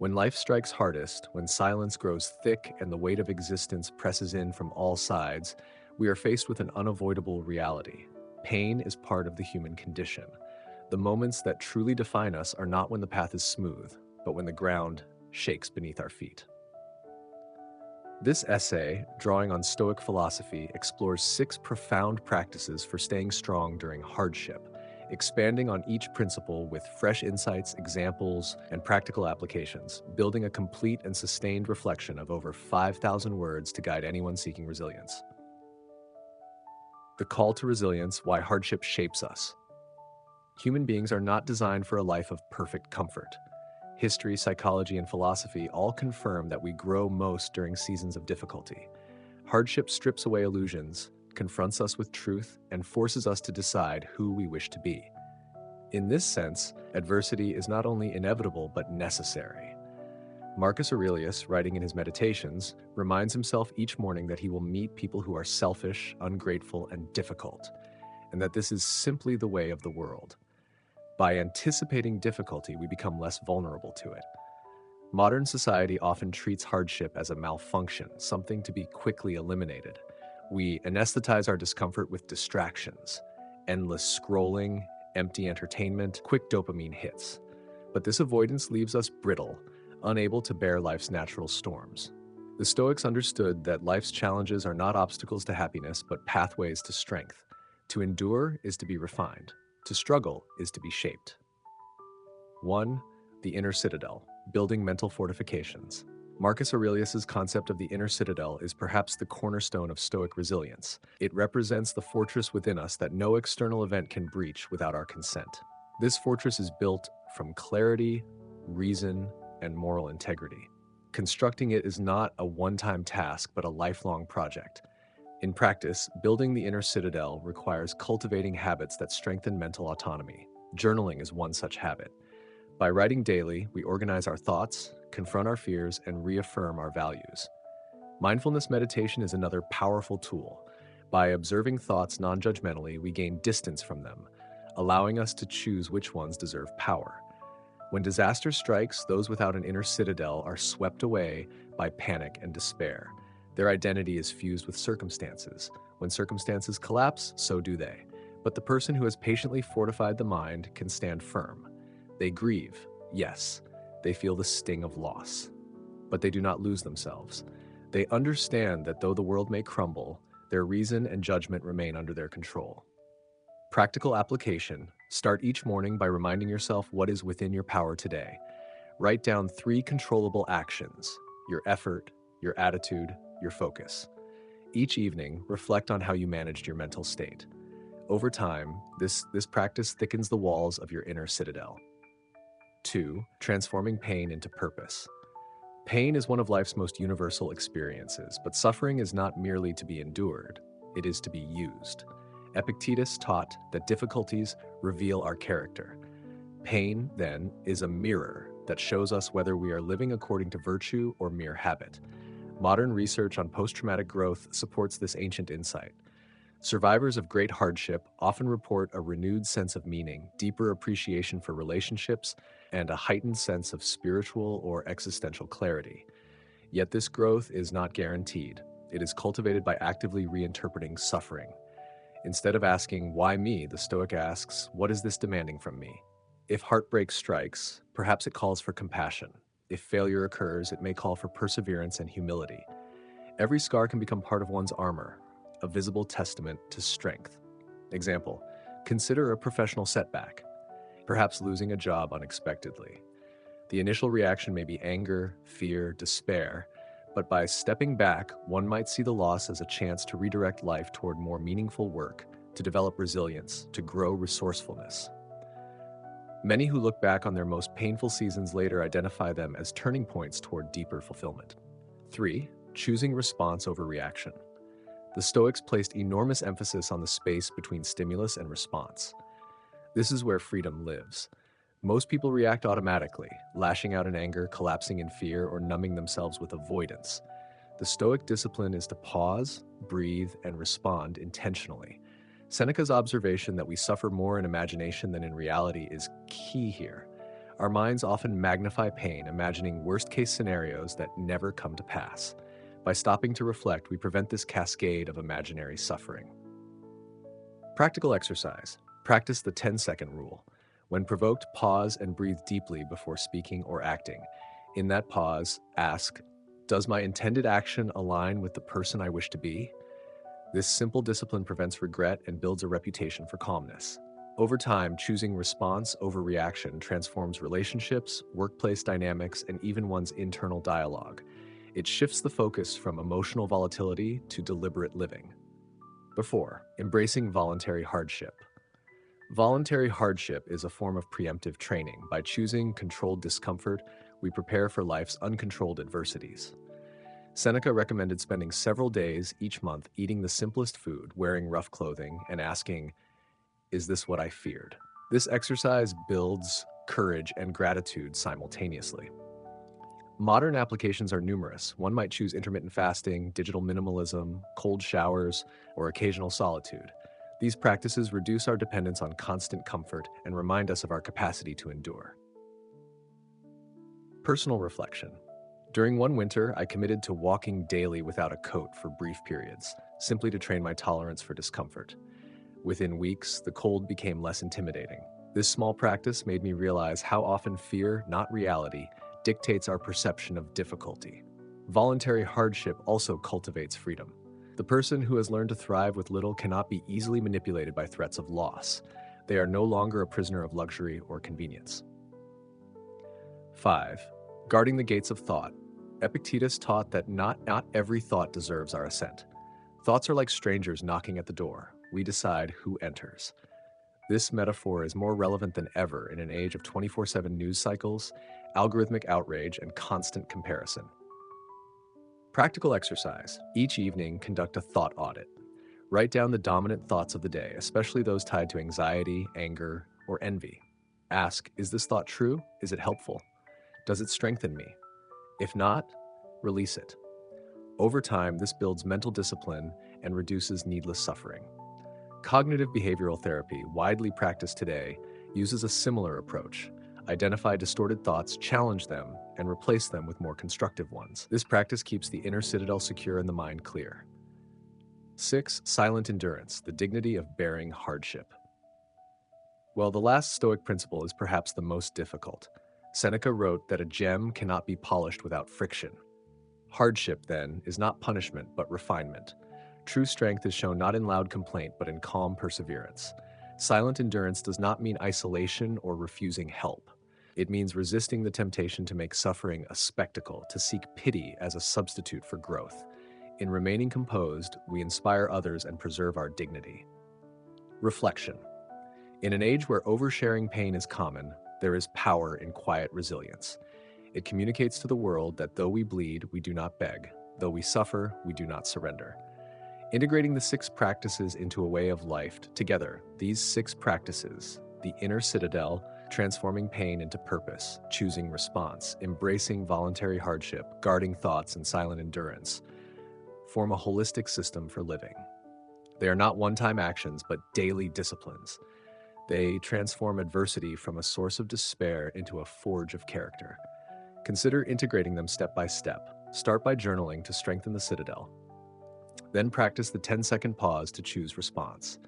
When life strikes hardest, when silence grows thick and the weight of existence presses in from all sides, we are faced with an unavoidable reality. Pain is part of the human condition. The moments that truly define us are not when the path is smooth, but when the ground shakes beneath our feet. This essay, drawing on Stoic philosophy, explores 6 profound practices for staying strong during hardship, expanding on each principle with fresh insights, examples, and practical applications, building a complete and sustained reflection of over 5,000 words to guide anyone seeking resilience. The call to resilience: why hardship shapes us. Human beings are not designed for a life of perfect comfort. History, psychology, and philosophy all confirm that we grow most during seasons of difficulty. Hardship strips away illusions, confronts us with truth, and forces us to decide who we wish to be. In this sense, adversity is not only inevitable but necessary. Marcus Aurelius, writing in his Meditations, reminds himself each morning that he will meet people who are selfish, ungrateful, and difficult, and that this is simply the way of the world. By anticipating difficulty, we become less vulnerable to it. Modern society often treats hardship as a malfunction, something to be quickly eliminated. We anesthetize our discomfort with distractions, endless scrolling, empty entertainment, quick dopamine hits. But this avoidance leaves us brittle, unable to bear life's natural storms. The Stoics understood that life's challenges are not obstacles to happiness, but pathways to strength. To endure is to be refined. To struggle is to be shaped. 1. The inner citadel, building mental fortifications. Marcus Aurelius's concept of the inner citadel is perhaps the cornerstone of Stoic resilience. It represents the fortress within us that no external event can breach without our consent. This fortress is built from clarity, reason, and moral integrity. Constructing it is not a one-time task, but a lifelong project. In practice, building the inner citadel requires cultivating habits that strengthen mental autonomy. Journaling is one such habit. By writing daily, we organize our thoughts, confront our fears, and reaffirm our values. Mindfulness meditation is another powerful tool. By observing thoughts non-judgmentally, we gain distance from them, allowing us to choose which ones deserve power. When disaster strikes, those without an inner citadel are swept away by panic and despair. Their identity is fused with circumstances. When circumstances collapse, so do they. But the person who has patiently fortified the mind can stand firm. They grieve, yes. They feel the sting of loss. But they do not lose themselves. They understand that though the world may crumble, their reason and judgment remain under their control. Practical application: start each morning by reminding yourself what is within your power today. Write down 3 controllable actions: your effort, your attitude, your focus. Each evening, reflect on how you managed your mental state. Over time, this practice thickens the walls of your inner citadel. 2. Transforming pain into purpose. Pain is one of life's most universal experiences, but suffering is not merely to be endured, it is to be used. Epictetus taught that difficulties reveal our character. Pain, then, is a mirror that shows us whether we are living according to virtue or mere habit. Modern research on post-traumatic growth supports this ancient insight. Survivors of great hardship often report a renewed sense of meaning, deeper appreciation for relationships, and a heightened sense of spiritual or existential clarity. Yet this growth is not guaranteed. It is cultivated by actively reinterpreting suffering. Instead of asking, "Why me?" the Stoic asks, "What is this demanding from me?" If heartbreak strikes, perhaps it calls for compassion. If failure occurs, it may call for perseverance and humility. Every scar can become part of one's armor, a visible testament to strength. Example: consider a professional setback, perhaps losing a job unexpectedly. The initial reaction may be anger, fear, despair, but by stepping back, one might see the loss as a chance to redirect life toward more meaningful work, to develop resilience, to grow resourcefulness. Many who look back on their most painful seasons later identify them as turning points toward deeper fulfillment. 3. Choosing response over reaction. The Stoics placed enormous emphasis on the space between stimulus and response. This is where freedom lives. Most people react automatically, lashing out in anger, collapsing in fear, or numbing themselves with avoidance. The Stoic discipline is to pause, breathe, and respond intentionally. Seneca's observation that we suffer more in imagination than in reality is key here. Our minds often magnify pain, imagining worst-case scenarios that never come to pass. By stopping to reflect, we prevent this cascade of imaginary suffering. Practical exercise. Practice the 10-second rule. When provoked, pause and breathe deeply before speaking or acting. In that pause, ask, does my intended action align with the person I wish to be? This simple discipline prevents regret and builds a reputation for calmness. Over time, choosing response over reaction transforms relationships, workplace dynamics, and even one's internal dialogue. It shifts the focus from emotional volatility to deliberate living. Before, embracing voluntary hardship. Voluntary hardship is a form of preemptive training. By choosing controlled discomfort, we prepare for life's uncontrolled adversities. Seneca recommended spending several days each month eating the simplest food, wearing rough clothing, and asking, is this what I feared? This exercise builds courage and gratitude simultaneously. Modern applications are numerous. One might choose intermittent fasting, digital minimalism, cold showers, or occasional solitude. These practices reduce our dependence on constant comfort and remind us of our capacity to endure. Personal reflection. During one winter, I committed to walking daily without a coat for brief periods, simply to train my tolerance for discomfort. Within weeks, the cold became less intimidating. This small practice made me realize how often fear, not reality, dictates our perception of difficulty. Voluntary hardship also cultivates freedom. The person who has learned to thrive with little cannot be easily manipulated by threats of loss. They are no longer a prisoner of luxury or convenience. 5. Guarding the gates of thought. Epictetus taught that not every thought deserves our assent. Thoughts are like strangers knocking at the door. We decide who enters. This metaphor is more relevant than ever in an age of 24/7 news cycles, algorithmic outrage, and constant comparison. Practical exercise. Each evening, conduct a thought audit. Write down the dominant thoughts of the day, especially those tied to anxiety, anger, or envy. Ask, is this thought true? Is it helpful? Does it strengthen me? If not, release it. Over time, this builds mental discipline and reduces needless suffering. Cognitive behavioral therapy, widely practiced today, uses a similar approach. Identify distorted thoughts, challenge them, and replace them with more constructive ones. This practice keeps the inner citadel secure and the mind clear. 6. Silent endurance, the dignity of bearing hardship. Well, the last Stoic principle is perhaps the most difficult. Seneca wrote that a gem cannot be polished without friction. Hardship, then, is not punishment, but refinement. True strength is shown not in loud complaint, but in calm perseverance. Silent endurance does not mean isolation or refusing help. It means resisting the temptation to make suffering a spectacle, to seek pity as a substitute for growth. In remaining composed, we inspire others and preserve our dignity. Reflection. In an age where oversharing pain is common, there is power in quiet resilience. It communicates to the world that though we bleed, we do not beg. Though we suffer, we do not surrender. Integrating the 6 practices into a way of life together, these 6 practices, the inner citadel, transforming pain into purpose, choosing response, embracing voluntary hardship, guarding thoughts, and silent endurance, form a holistic system for living. They are not one-time actions, but daily disciplines. They transform adversity from a source of despair into a forge of character. Consider integrating them step by step. Start by journaling to strengthen the citadel. Then practice the 10-second pause to choose response.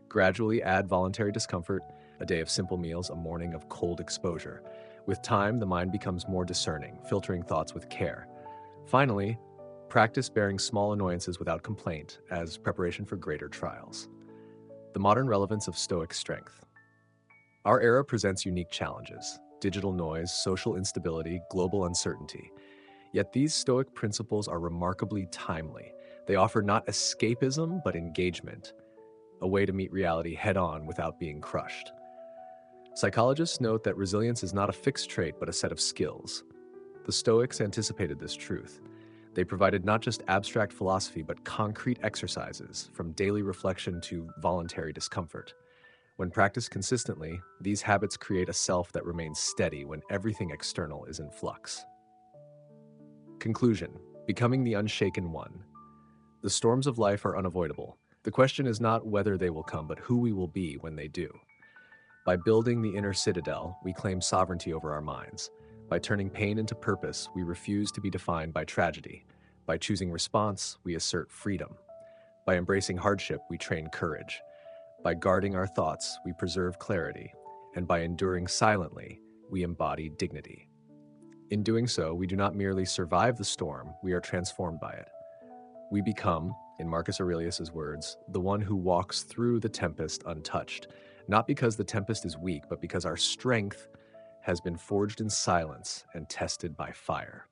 Gradually add voluntary discomfort, a day of simple meals, a morning of cold exposure. With time, the mind becomes more discerning, filtering thoughts with care. Finally, practice bearing small annoyances without complaint as preparation for greater trials. The modern relevance of Stoic strength. Our era presents unique challenges: digital noise, social instability, global uncertainty. Yet these Stoic principles are remarkably timely. They offer not escapism, but engagement, a way to meet reality head-on without being crushed. Psychologists note that resilience is not a fixed trait, but a set of skills. The Stoics anticipated this truth. They provided not just abstract philosophy, but concrete exercises, from daily reflection to voluntary discomfort. When practiced consistently, these habits create a self that remains steady when everything external is in flux. Conclusion: becoming the unshaken one. The storms of life are unavoidable. The question is not whether they will come, but who we will be when they do. By building the inner citadel, we claim sovereignty over our minds. By turning pain into purpose, we refuse to be defined by tragedy. By choosing response, we assert freedom. By embracing hardship, we train courage. By guarding our thoughts, we preserve clarity. And by enduring silently, we embody dignity. In doing so, we do not merely survive the storm, we are transformed by it. We become, in Marcus Aurelius's words, the one who walks through the tempest untouched, not because the tempest is weak, but because our strength has been forged in silence and tested by fire.